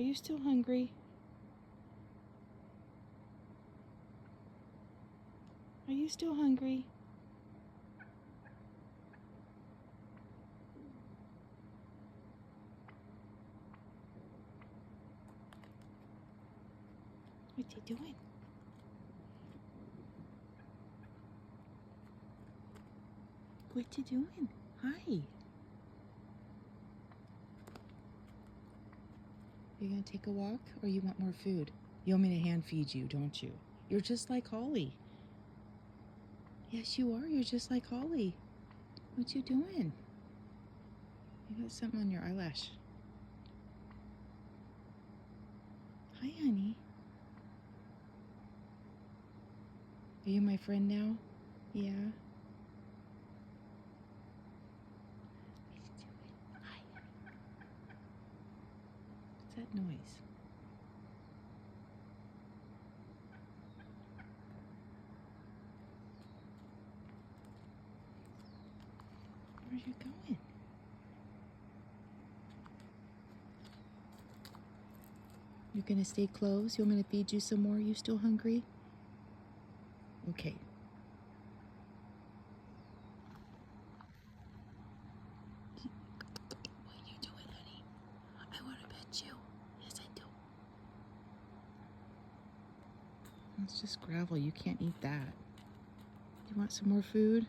Are you still hungry? Are you still hungry? What's he doing? What you doing? Hi. You gonna take a walk or you want more food? You want me to hand feed you, don't you? You're just like Holly. Yes, you are. You're just like Holly. What you doing? You got something on your eyelash. Hi, honey. Are you my friend now? Yeah. What you doing? Hi, honey. What's that noise? Where are you going? You're gonna stay close? You want me to feed you some more? You still hungry? Okay. What are you doing, honey? I want to pet you. Yes, I do. It's just gravel. You can't eat that. You want some more food?